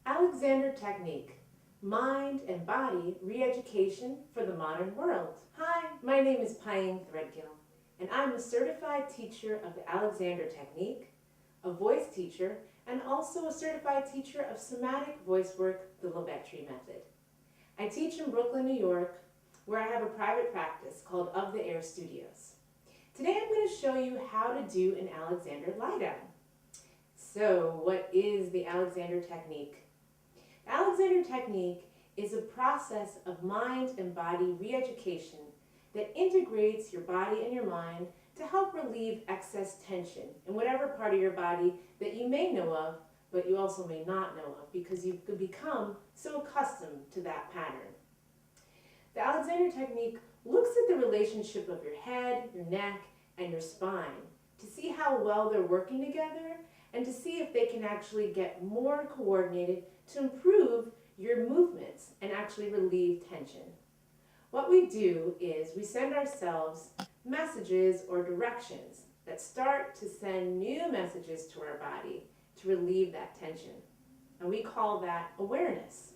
Alexander Technique, Mind and Body Re-Education for the Modern World. Hi, my name is Pyeng Threadgill, and I'm a certified teacher of the Alexander Technique, a voice teacher, and also a certified teacher of somatic voice work, the Levetri method. I teach in Brooklyn, New York, where I have a private practice called Of the Air Studios. Today I'm going to show you how to do an Alexander lie down. So, what is the Alexander Technique? The Alexander Technique is a process of mind and body re-education that integrates your body and your mind to help relieve excess tension in whatever part of your body that you may know of, but you also may not know of because you've become so accustomed to that pattern. The Alexander Technique looks at the relationship of your head, your neck, and your spine to see how well they're working together and to see if they can actually get more coordinated to improve your movements and actually relieve tension. What we do is we send ourselves messages or directions that start to send new messages to our body to relieve that tension. And we call that awareness.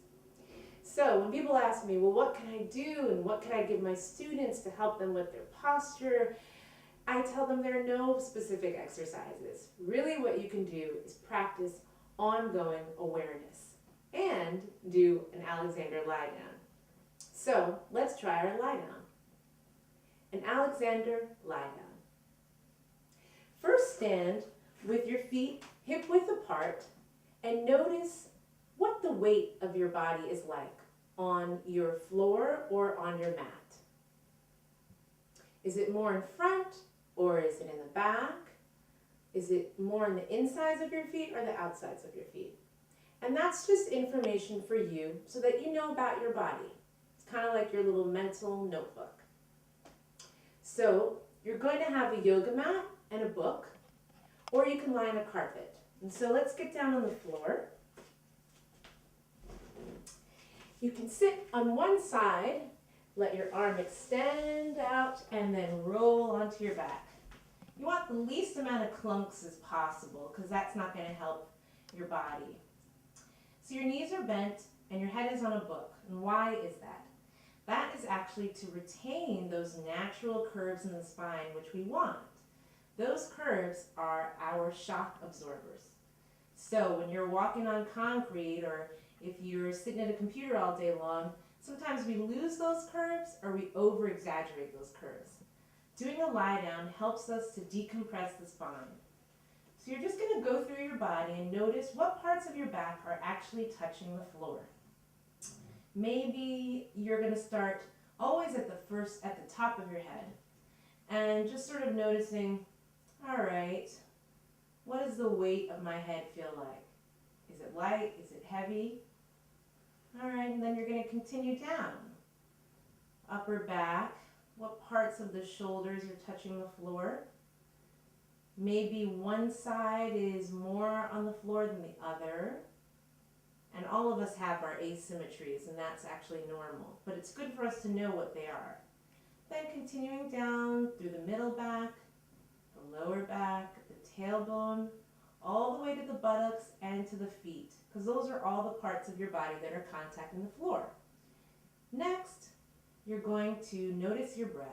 So when people ask me, well, what can I do and what can I give my students to help them with their posture? I tell them there are no specific exercises. Really what you can do is practice ongoing awareness and do an Alexander lie down. So let's try our lie down. An Alexander lie down. First stand with your feet hip width apart and notice what the weight of your body is like on your floor or on your mat. Is it more in front or is it in the back? Is it more on the insides of your feet or the outsides of your feet? And that's just information for you so that you know about your body. It's kind of like your little mental notebook. So you're going to have a yoga mat and a book, or you can lie on a carpet. And so let's get down on the floor. You can sit on one side, let your arm extend out, and then roll onto your back. You want the least amount of clunks as possible because that's not going to help your body. So your knees are bent and your head is on a book. And why is that? That is actually to retain those natural curves in the spine which we want. Those curves are our shock absorbers. So when you're walking on concrete or if you're sitting at a computer all day long, sometimes we lose those curves or we over-exaggerate those curves. Doing a lie down helps us to decompress the spine. So you're just going to go through your body and notice what parts of your back are actually touching the floor. Maybe you're going to start always at the top of your head and just sort of noticing, all right, what does the weight of my head feel like? Is it light? Is it heavy? All right, and then you're going to continue down. Upper back. What parts of the shoulders are touching the floor? Maybe one side is more on the floor than the other. And all of us have our asymmetries, and that's actually normal. But it's good for us to know what they are. Then continuing down through the middle back, the lower back, the tailbone, all the way to the buttocks and to the feet, because those are all the parts of your body that are contacting the floor. Next, you're going to notice your breath.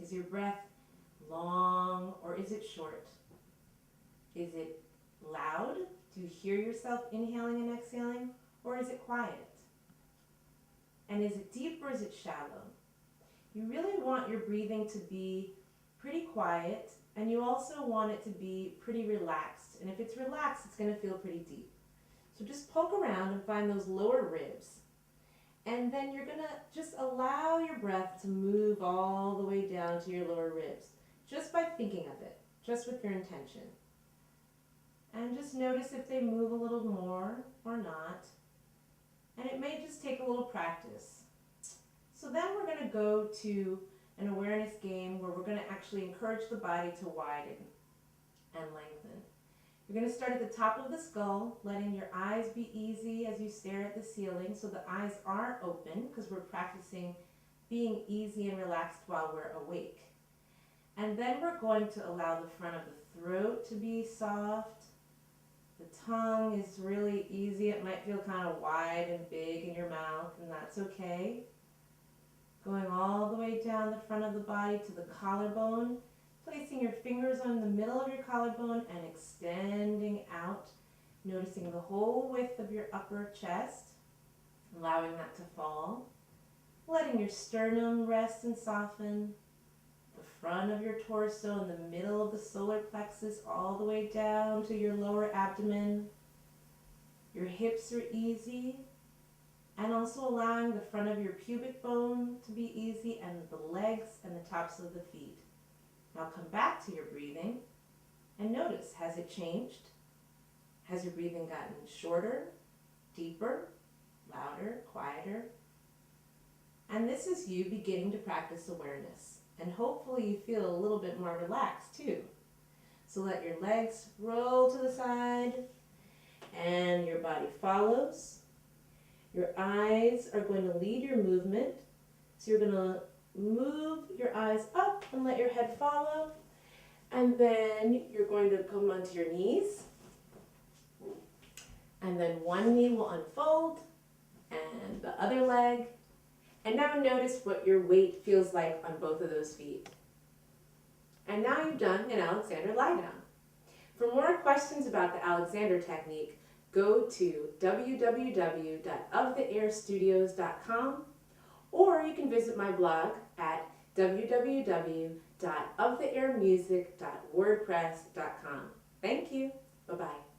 Is your breath long or is it short? Is it loud? Do you hear yourself inhaling and exhaling? Or is it quiet? And is it deep or is it shallow? You really want your breathing to be pretty quiet, and you also want it to be pretty relaxed. And if it's relaxed, it's going to feel pretty deep. So just poke around and find those lower ribs. And then you're going to just allow your breath to move all the way down to your lower ribs, just by thinking of it, just with your intention. And just notice if they move a little more or not. And it may just take a little practice. So then we're going to go to an awareness game where we're going to actually encourage the body to widen and lengthen. You're going to start at the top of the skull, letting your eyes be easy as you stare at the ceiling so the eyes are open because we're practicing being easy and relaxed while we're awake. And then we're going to allow the front of the throat to be soft The tongue is really easy. It might feel kind of wide and big in your mouth, and that's okay. Going all the way down the front of the body to the collarbone, placing your fingers on the middle of your collarbone and extending out, noticing the whole width of your upper chest, allowing that to fall. Letting your sternum rest and soften, the front of your torso in the middle of the solar plexus all the way down to your lower abdomen. Your hips are easy, and also allowing the front of your pubic bone to be easy and the legs and the tops of the feet. Now come back to your breathing and notice, has it changed? Has your breathing gotten shorter, deeper, louder, quieter? And this is you beginning to practice awareness. And hopefully you feel a little bit more relaxed too. So let your legs roll to the side and your body follows. Your eyes are going to lead your movement. So you're going to move your eyes up and let your head follow. And then you're going to come onto your knees. And then one knee will unfold and the other leg. And now notice what your weight feels like on both of those feet. And now you've done an Alexander lie down. For more questions about the Alexander technique, go to www.oftheairstudios.com, or you can visit my blog at www.oftheairmusic.wordpress.com. Thank you. Bye-bye.